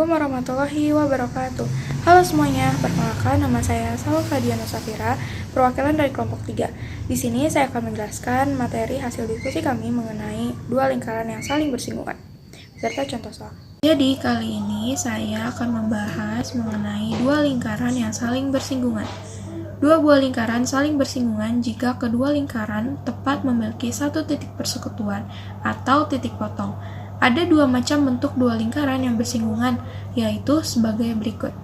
Assalamualaikum warahmatullahi wabarakatuh. Halo semuanya, perkenalkan nama saya Salva Diana Safira, perwakilan dari kelompok 3. Di sini saya akan menjelaskan materi hasil diskusi kami mengenai dua lingkaran yang saling bersinggungan, serta contoh soal. Jadi kali ini saya akan membahas mengenai dua lingkaran yang saling bersinggungan. Dua buah lingkaran saling bersinggungan jika kedua lingkaran tepat memiliki satu titik persekutuan atau titik potong. Ada dua macam bentuk dua lingkaran yang bersinggungan, yaitu sebagai berikut.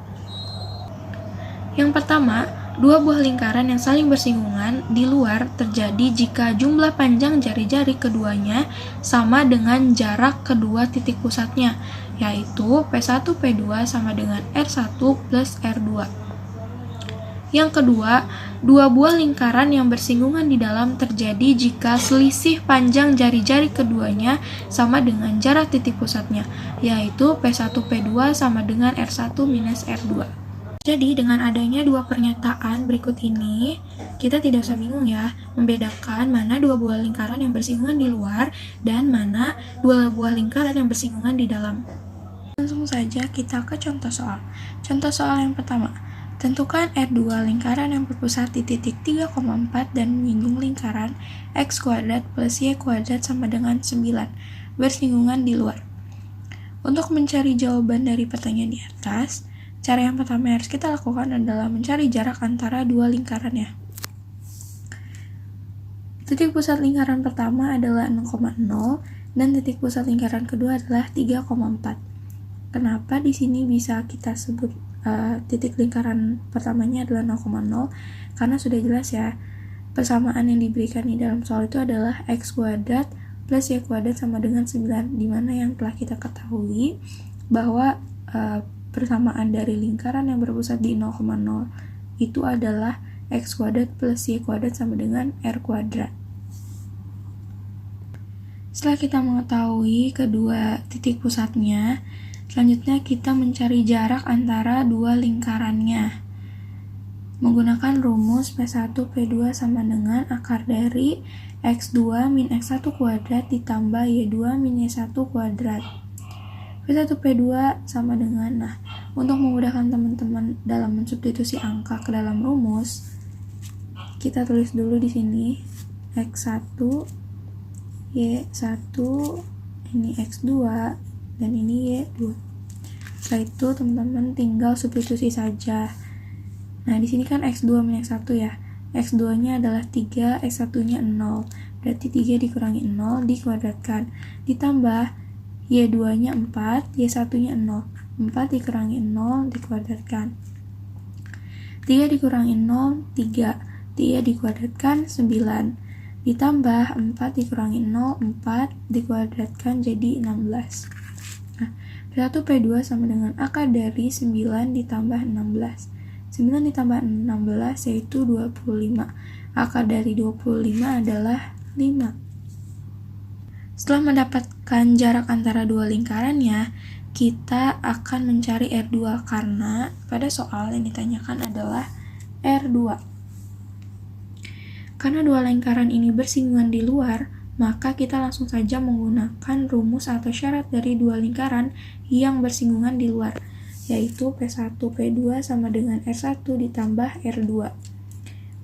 Yang pertama, dua buah lingkaran yang saling bersinggungan di luar terjadi jika jumlah panjang jari-jari keduanya sama dengan jarak kedua titik pusatnya, yaitu P1, P2 sama dengan R1 plus R2. Yang kedua, dua buah lingkaran yang bersinggungan di dalam terjadi jika selisih panjang jari-jari keduanya sama dengan jarak titik pusatnya, yaitu P1, P2 sama dengan R1 minus R2. Jadi, dengan adanya dua pernyataan berikut ini, kita tidak usah bingung ya, membedakan mana dua buah lingkaran yang bersinggungan di luar dan mana dua buah lingkaran yang bersinggungan di dalam. Langsung saja kita ke contoh soal. Contoh soal yang pertama. Tentukan R2 lingkaran yang berpusat di titik 3,4 dan menyinggung lingkaran X² plus Y² sama dengan 9, bersinggungan di luar. Untuk mencari jawaban dari pertanyaan di atas, cara yang pertama yang harus kita lakukan adalah mencari jarak antara dua lingkarannya. Titik pusat lingkaran pertama adalah 0,0 dan titik pusat lingkaran kedua adalah 3,4. Kenapa di sini bisa kita sebut titik lingkaran pertamanya adalah 0,0? Karena sudah jelas ya, persamaan yang diberikan di dalam soal itu adalah X² plus Y² sama dengan 9, dimana yang telah kita ketahui bahwa persamaan dari lingkaran yang berpusat di 0,0 itu adalah X² plus Y² sama dengan R². Setelah kita mengetahui kedua titik pusatnya, selanjutnya kita mencari jarak antara dua lingkarannya. Menggunakan rumus P1 P2 sama dengan akar dari X2 min X1 kuadrat ditambah Y2 min Y1 kuadrat. P1 P2 sama dengan, untuk memudahkan teman-teman dalam mensubstitusi angka ke dalam rumus, kita tulis dulu di sini X1, Y1, ini X2, dan ini Y2. Setelah itu teman-teman tinggal substitusi saja. Nah, di sini kan X2 min X1 ya. X2-nya adalah 3, X1-nya 0. Berarti 3 dikurangi 0 dikuadratkan. Ditambah Y2-nya 4, Y1-nya 0. 4 dikurangi 0 dikuadratkan. 3 dikurangi 0, 3. 3 dikuadratkan 9. Ditambah 4 dikurangi 0, 4 dikuadratkan jadi 16. P1 P2 sama dengan akar dari 9 ditambah 16. 9 ditambah 16 yaitu 25. Akar dari 25 adalah 5. Setelah mendapatkan jarak antara dua lingkarannya, kita akan mencari R2 karena pada soal yang ditanyakan adalah R2. Karena dua lingkaran ini bersinggungan di luar, maka kita langsung saja menggunakan rumus atau syarat dari dua lingkaran yang bersinggungan di luar, yaitu P1 P2 sama dengan R1 ditambah R2.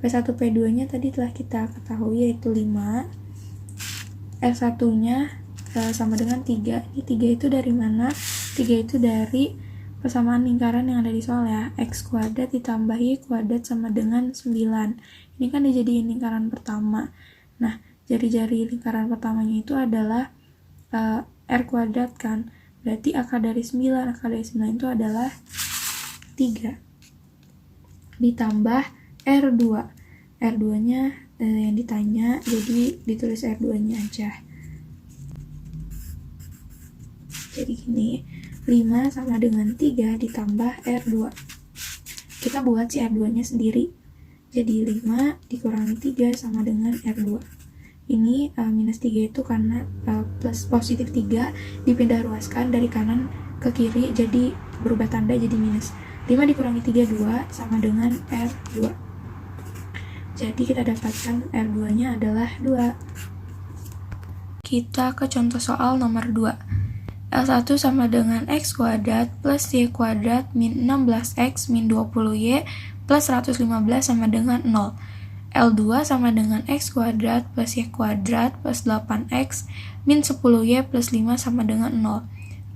P1 P2-nya tadi telah kita ketahui yaitu 5, R1-nya sama dengan 3. Ini 3 itu dari mana? 3 itu dari persamaan lingkaran yang ada di soal ya, X² ditambah Y² sama dengan 9. Ini kan dijadiin lingkaran pertama. Nah, jari-jari lingkaran pertamanya itu adalah R² kan, berarti akar dari 9 itu adalah 3 ditambah R2. R2-nya yang ditanya, jadi ditulis R2-nya aja. Jadi gini, 5 sama dengan 3 ditambah R2. Kita buat si R2-nya sendiri, jadi 5 dikurangi 3 sama dengan R2. Ini minus 3 itu karena plus positif 3 dipindah ruaskan dari kanan ke kiri, jadi berubah tanda jadi minus. 5 dikurangi 3, 2 sama dengan R2. Jadi kita dapatkan R2-nya adalah 2. Kita ke contoh soal nomor 2. L1 sama dengan X kuadrat plus Y kuadrat min 16X min 20Y plus 115 sama dengan 0. L2 sama dengan X kuadrat plus Y kuadrat plus 8X min 10Y plus 5 sama dengan 0.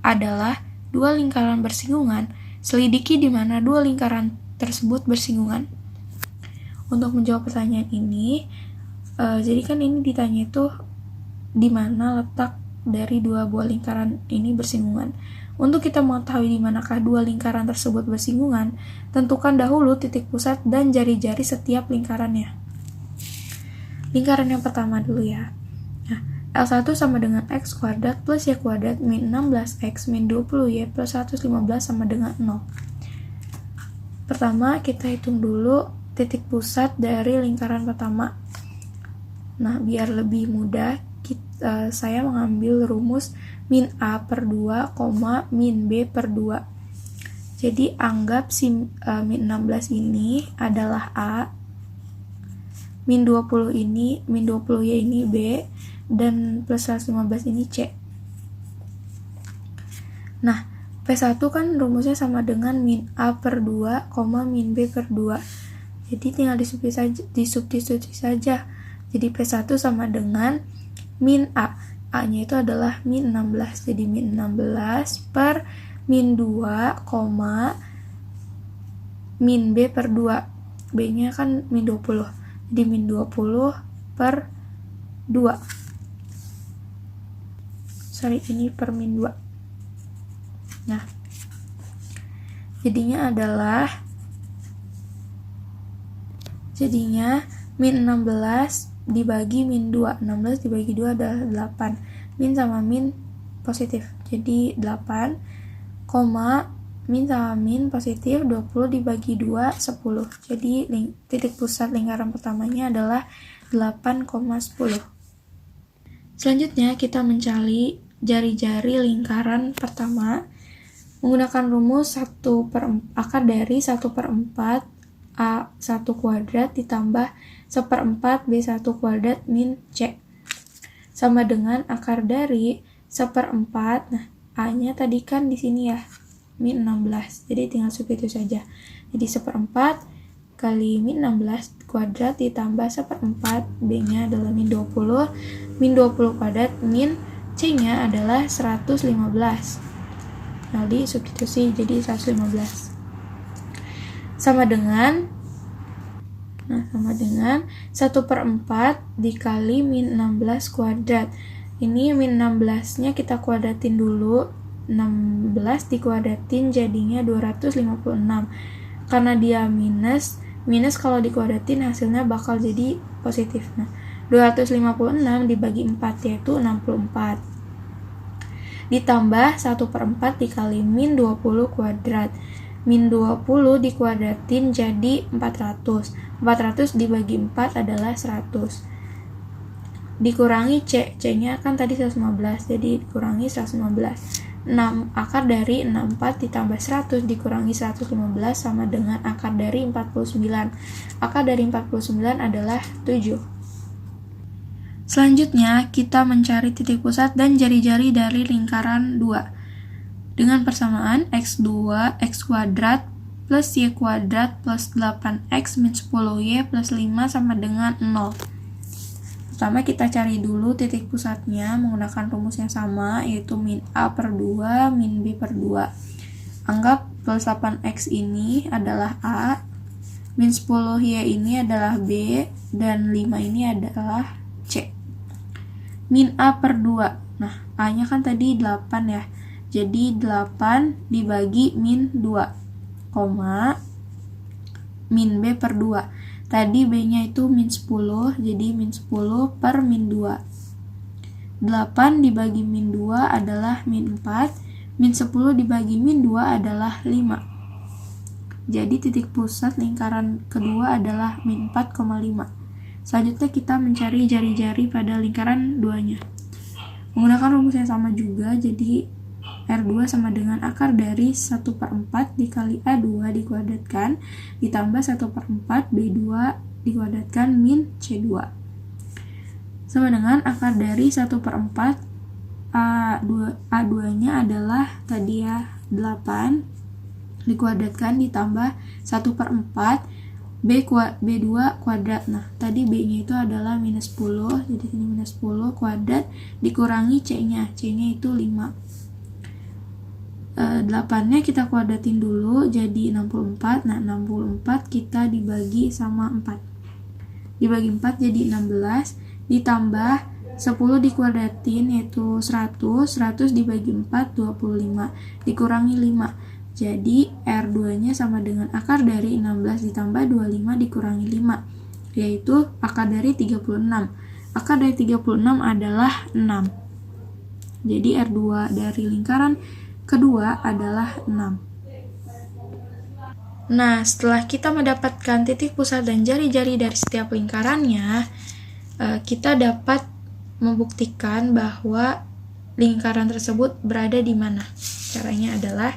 Adalah dua lingkaran bersinggungan. Selidiki di mana dua lingkaran tersebut bersinggungan. Untuk menjawab pertanyaan ini, jadi kan ini ditanya itu di mana letak dari dua buah lingkaran ini bersinggungan. Untuk kita mengetahui di manakah dua lingkaran tersebut bersinggungan, tentukan dahulu titik pusat dan jari-jari setiap lingkarannya. Lingkaran yang pertama dulu ya. Nah, L1 sama dengan X kuadrat plus Y kuadrat min 16X min 20Y plus 115 sama dengan 0. Pertama, kita hitung dulu titik pusat dari lingkaran pertama. Nah, biar lebih mudah, saya mengambil rumus min A per 2, min B per 2. Jadi, anggap min 16 ini adalah A, min 20 ini, min 20Y ini B, dan plus 115 ini C. Nah, P1 kan rumusnya sama dengan min A per 2, min B per 2. Jadi, tinggal disubstitusi saja. Jadi, P1 sama dengan min A. A-nya itu adalah min 16. Jadi, min 16 per min 2, min B per 2. B-nya kan min 20. Jadi, min 20 per 2. Ini per min 2. Nah, jadinya min 16 dibagi min 2. 16 dibagi 2 adalah 8. Min sama min positif. Jadi 8, min sama min positif, 20 dibagi 2, 10. Jadi titik pusat lingkaran pertamanya adalah 8,10. Selanjutnya kita mencari jari-jari lingkaran pertama menggunakan rumus akar dari 1/4 A1 kuadrat ditambah 1/4 B1 kuadrat min C sama dengan akar dari 1/4. Nah, A-nya tadi kan di sini ya, min 16. Jadi tinggal substitusi saja. Jadi 1/4 kali min 16 kuadrat ditambah 1/4, B-nya adalah min 20 kuadrat min C-nya adalah 115. Nah, disubstitusi jadi 115. Sama dengan 1/4 dikali min 16 kuadrat. Ini min 16-nya kita kuadratin dulu. 16 dikuadratin jadinya 256. Karena dia minus kalau dikuadratin hasilnya bakal jadi positif. Nah, 256 dibagi 4 yaitu 64. Ditambah 1/4 dikali min 20 kuadrat. Min 20 dikuadratin jadi 400. 400 dibagi 4 adalah 100. Dikurangi C. C-nya kan tadi 115, jadi dikurangi 115. 6 akar dari 64 ditambah 100 dikurangi 115 sama dengan akar dari 49. Akar dari 49 adalah 7. Selanjutnya, kita mencari titik pusat dan jari-jari dari lingkaran 2. Dengan persamaan X2, X kuadrat plus Y kuadrat plus 8X min 10Y plus 5 sama dengan 0. Pertama, kita cari dulu titik pusatnya menggunakan rumus yang sama, yaitu min A per 2, min B per 2. Anggap plus 8X ini adalah A, min 10Y ini adalah B, dan 5 ini adalah C. Min A per 2. Nah, A-nya kan tadi 8 ya. Jadi 8 dibagi min 2, min B per 2. Tadi B-nya itu min 10, jadi min 10 per min 2. 8 dibagi min 2 adalah min 4, min 10 dibagi min 2 adalah 5. Jadi titik pusat lingkaran kedua adalah min 4,5. Selanjutnya kita mencari jari-jari pada lingkaran 2-nya. Menggunakan rumus yang sama juga, jadi R2 sama dengan akar dari 1/4 dikali A2 dikuadratkan ditambah 1/4 B2 dikuadratkan min C2 sama dengan akar dari 1/4 A2-nya adalah tadi ya 8 dikuadratkan ditambah 1/4 B2 kuadrat. Nah, tadi B-nya itu adalah minus 10, jadi ini minus 10 kuadrat dikurangi C-nya itu 5. 8-nya kita kuadratin dulu, jadi 64. Nah, 64 kita dibagi sama 4. Dibagi 4 jadi 16, ditambah 10 dikuadratin yaitu 100, 100 dibagi 4, 25, dikurangi 5. Jadi R2-nya sama dengan akar dari 16 ditambah 25 dikurangi 5, yaitu akar dari 36. Akar dari 36 adalah 6. Jadi R2 dari lingkaran kedua adalah 6. Nah, setelah kita mendapatkan titik pusat dan jari-jari dari setiap lingkarannya, kita dapat membuktikan bahwa lingkaran tersebut berada di mana. Caranya adalah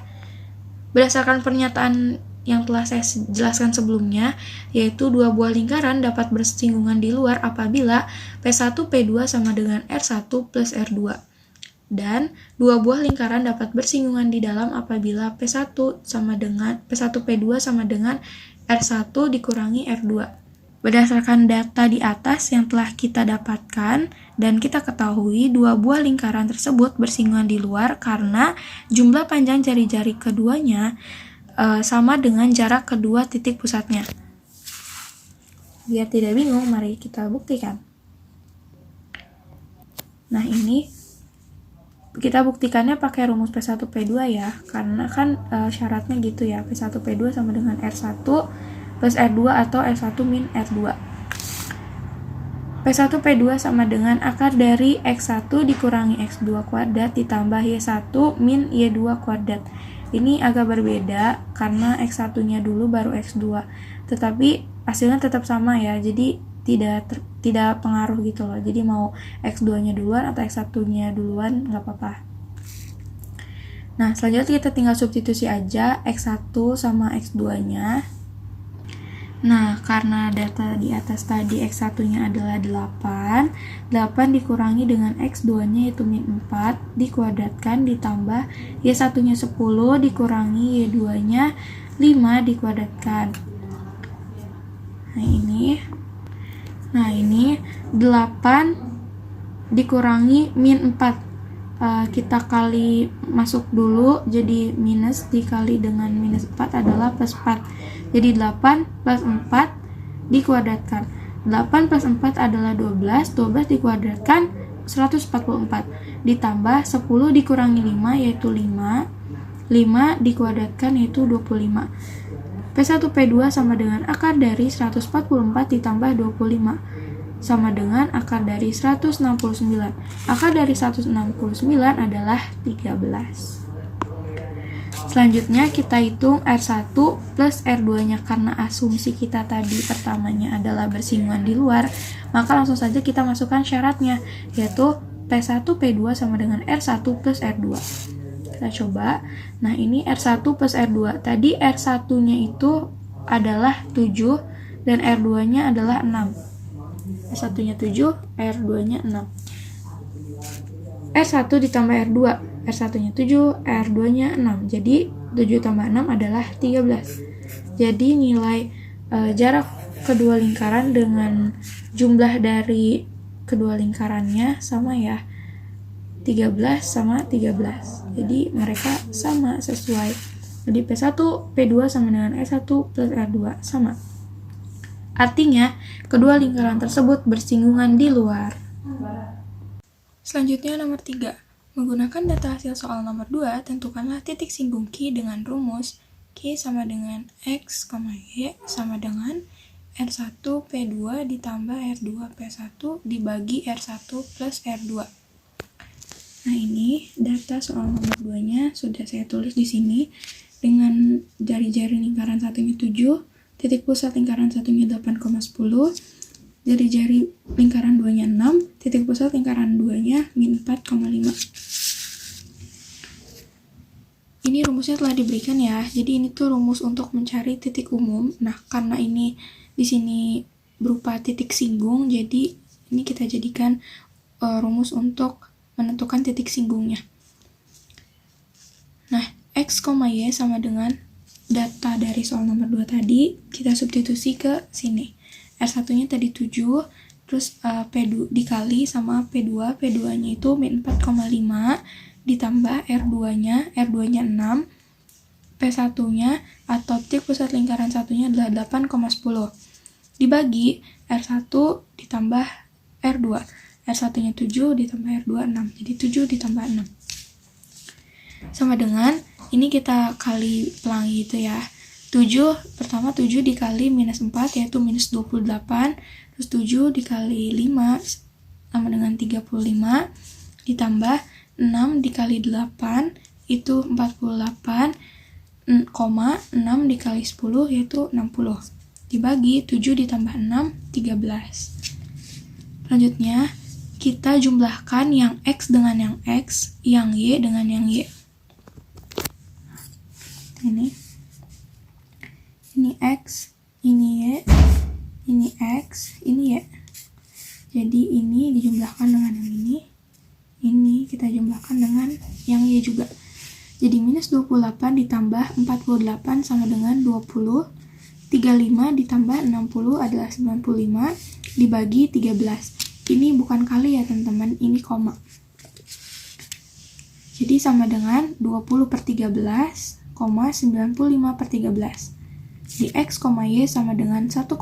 berdasarkan pernyataan yang telah saya jelaskan sebelumnya, yaitu dua buah lingkaran dapat bersinggungan di luar apabila P1 P2 sama dengan R1 plus R2. Dan dua buah lingkaran dapat bersinggungan di dalam apabila P1 P2 sama dengan R1 dikurangi R2. Berdasarkan data di atas yang telah kita dapatkan dan kita ketahui, dua buah lingkaran tersebut bersinggungan di luar karena jumlah panjang jari-jari keduanya sama dengan jarak kedua titik pusatnya. Biar tidak bingung, mari kita buktikan. Nah, ini kita buktikannya pakai rumus P1 P2 ya, karena kan syaratnya gitu ya, P1 P2 sama dengan R1 plus R2 atau R1 min R2. P1 P2 sama dengan akar dari X1 dikurangi X2 kuadrat ditambah Y1 min Y2 kuadrat. Ini agak berbeda karena X1-nya dulu baru X2, tetapi hasilnya tetap sama ya, jadi tidak pengaruh gitu loh. Jadi mau X2-nya duluan atau X1-nya duluan nggak apa-apa. Nah, selanjutnya kita tinggal substitusi aja X1 sama X2-nya. Nah, karena data di atas tadi X1-nya adalah 8 dikurangi dengan X2-nya yaitu min 4 dikuadratkan ditambah Y1-nya 10 dikurangi Y2-nya 5 dikuadratkan. Nah, ini 8 dikurangi min 4. Kita kali masuk dulu, jadi minus dikali dengan minus 4 adalah plus 4. Jadi 8 plus 4 dikuadratkan. 8 plus 4 adalah 12 dikuadratkan 144. Ditambah 10 dikurangi 5 yaitu 5. 5 dikuadratkan yaitu 25. P1 P2 sama dengan akar dari 144 ditambah 25. Sama dengan akar dari 169. Akar dari 169 adalah 13. Selanjutnya kita hitung R1 plus R2-nya, karena asumsi kita tadi pertamanya adalah bersinggungan di luar, maka langsung saja kita masukkan syaratnya, yaitu P1 P2 sama dengan R1 plus R2. Kita coba. Nah, ini R1 plus R2. Tadi R1-nya itu adalah 7 dan R2-nya adalah 6. R1-nya 7, R2-nya 6. R1 ditambah R2. R1-nya 7, R2-nya 6. Jadi 7 tambah 6 adalah 13. Jadi nilai jarak kedua lingkaran dengan jumlah dari kedua lingkarannya sama ya. 13 sama 13. Jadi mereka sama sesuai. Jadi P1, P2 sama dengan R1 plus R2 sama. Artinya, kedua lingkaran tersebut bersinggungan di luar. Selanjutnya nomor 3. Menggunakan data hasil soal nomor 2, tentukanlah titik singgung Q dengan rumus Q sama dengan X, Y sama dengan R1 P2 ditambah R2 P1 dibagi R1 plus R2. Nah, ini data soal nomor 2-nya sudah saya tulis di sini dengan jari-jari lingkaran satunya 7, titik pusat lingkaran satunya 8,10, jari-jari lingkaran 2-nya 6, titik pusat lingkaran 2-nya min 4,5. Ini rumusnya telah diberikan ya. Jadi ini tuh rumus untuk mencari titik umum. Nah, karena ini di sini berupa titik singgung, jadi ini kita jadikan rumus untuk menentukan titik singgungnya. Nah, X, Y sama dengan data dari soal nomor 2 tadi, kita substitusi ke sini. R1-nya tadi 7, terus P2 dikali sama P2, P2-nya itu min 4,5, ditambah R2-nya 6, P1-nya atau titik pusat lingkaran satunya adalah 8,10. Dibagi R1 ditambah R2. R1-nya 7 ditambah R2 6. Jadi 7 ditambah 6. Sama dengan, ini kita kali pelangi gitu ya. 7 dikali minus 4 yaitu minus 28. Terus 7 dikali 5 sama dengan 35. Ditambah 6 dikali 8 itu 48. 6 dikali 10 yaitu 60. Dibagi 7 ditambah 6, 13. Selanjutnya, kita jumlahkan yang X dengan yang X, yang Y dengan yang Y. Ini X, ini Y, ini X, ini Y. Jadi ini dijumlahkan dengan yang ini kita jumlahkan dengan yang Y juga. Jadi minus 28 ditambah 48 sama dengan 20. 35 ditambah 60 adalah 95, dibagi 13. Ini bukan kali ya teman-teman, ini koma. Jadi sama dengan 20 per 13, 95 per 13. Di X, Y sama dengan 1,5,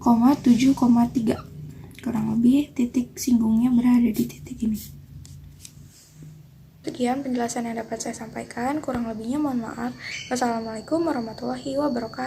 7,3. Kurang lebih titik singgungnya berada di titik ini. Sekian penjelasan yang dapat saya sampaikan, kurang lebihnya mohon maaf. Wassalamualaikum warahmatullahi wabarakatuh.